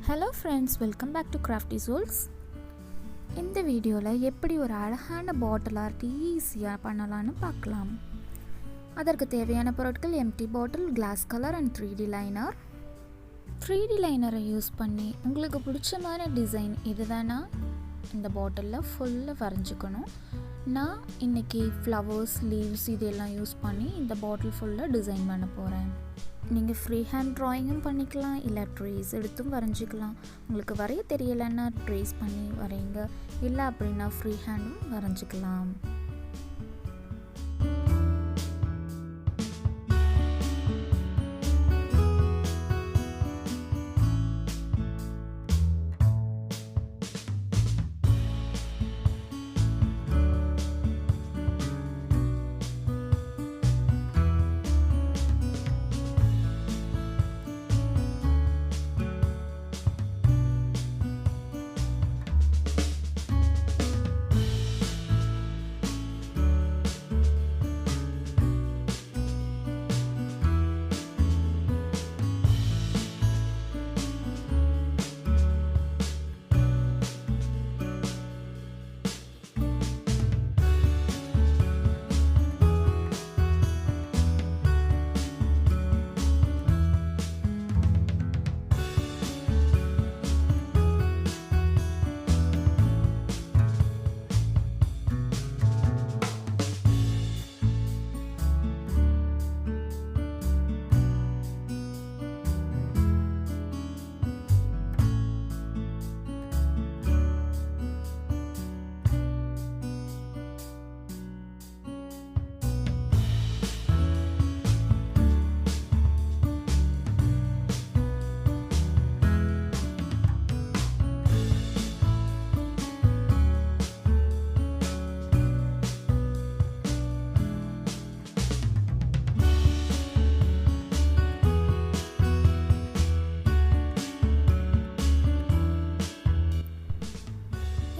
Hello friends, welcome back to Krafty Soulz. இந்த வீடியோவில் எப்படி ஒரு அழகான பாட்டில் ஆர்ட் ஈஸியாக பண்ணலான்னு பார்க்கலாம். அதற்கு தேவையான பொருட்கள் empty bottle, glass colour and 3D liner. 3D லைனரை யூஸ் பண்ணி உங்களுக்கு பிடிச்ச மாதிரி டிசைன் இது வேணா இந்த பாட்டிலில் ஃபுல்லாக வரைஞ்சிக்கணும். நான் இன்றைக்கி ஃப்ளவர்ஸ், லீவ்ஸ் இதெல்லாம் யூஸ் பண்ணி இந்த பாட்டில் ஃபுல்லாக டிசைன் பண்ண போகிறேன். நீங்கள் ஃப்ரீ ஹேண்ட் ட்ராயிங்கும் பண்ணிக்கலாம், இல்லை ட்ரேஸ் எடுத்தும் வரைஞ்சிக்கலாம். உங்களுக்கு வரைய தெரியலைன்னா ட்ரேஸ் பண்ணி வரைங்க, இல்லை அப்படின்னா ஃப்ரீ ஹேண்டும் வரைஞ்சிக்கலாம்.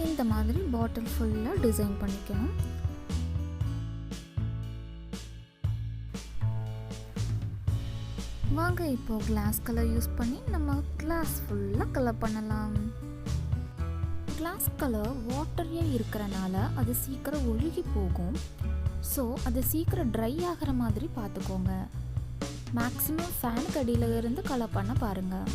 இந்த மாதிரி பாட்டில் ஃபுல்லாக டிசைன் பண்ணிக்கணும். வாங்க இப்போ கிளாஸ் கலர் யூஸ் பண்ணி நம்ம கிளாஸ் ஃபுல்லாக கலர் பண்ணலாம். கிளாஸ் கலர் வாட்டரியாக இருக்கிறனால அது சீக்கிரம் ஒழுகி போகும். ஸோ அது சீக்கிரம் ட்ரை ஆகிற மாதிரி பார்த்துக்கோங்க. மேக்ஸிமம் ஃபேனுக்கு அடியில் இருந்து கலர் பண்ண பாருங்கள்.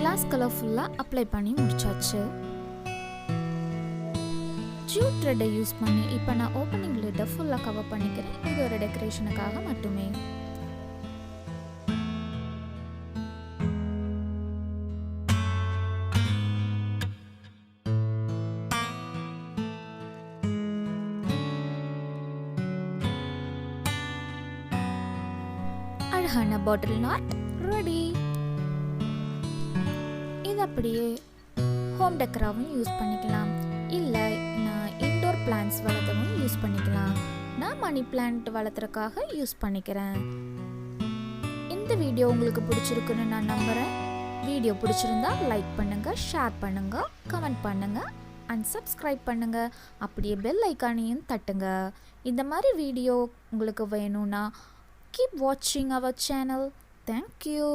கிளாஸ் கலர் ஃபுல்லாக அப்ளை பண்ணி முடிச்சாச்சு. ஜூட் த்ரெட்டை யூஸ் பண்ணி இப்போ நான் ஓப்பனிங் லிட்டை ஃபுல்லாக கவர் பண்ணிக்கிறேன். இது ஒரு டெக்கரேஷனுக்காக மட்டுமே. அழகான பாட்டில் நாட் ரெடி. அப்படியே ஹோம் டெக்கராவும் யூஸ் பண்ணிக்கலாம், இல்லை நான் இன்டோர் பிளான்ட்ஸ் வளர்த்தவும் யூஸ் பண்ணிக்கலாம். நான் மணி பிளான்ட் வளர்த்துறதுக்காக யூஸ் பண்ணிக்கிறேன். இந்த வீடியோ உங்களுக்கு பிடிச்சிருக்குன்னு நான் நம்புகிறேன். வீடியோ பிடிச்சிருந்தா லைக் பண்ணுங்கள், ஷேர் பண்ணுங்கள், கமெண்ட் பண்ணுங்கள் அண்ட் சப்ஸ்கிரைப் பண்ணுங்கள். அப்படியே பெல் ஐக்கானையும் தட்டுங்க. இந்த மாதிரி வீடியோ உங்களுக்கு வேணும்னா கீப் வாட்சிங் அவர் சேனல். தேங்க்யூ.